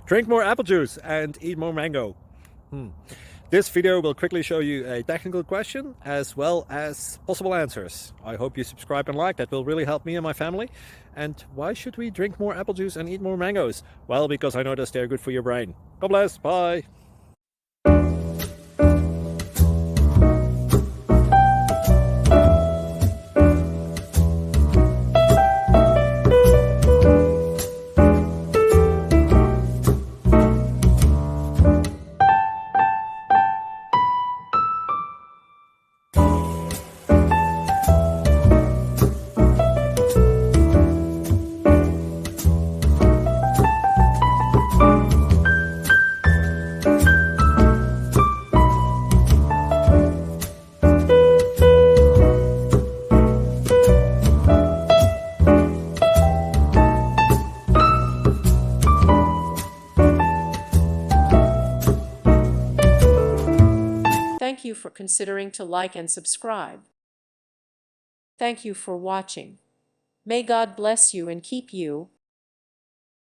Drink more apple juice and eat more mango. This video will quickly show you a technical question as well as possible answers. I hope you subscribe and like, that will really help me and my family. And why should we drink more apple juice and eat more mangoes? Well, because I noticed they're good for your brain. God bless, bye! Thank you for considering to like and subscribe. Thank you for watching. May God bless you and keep you.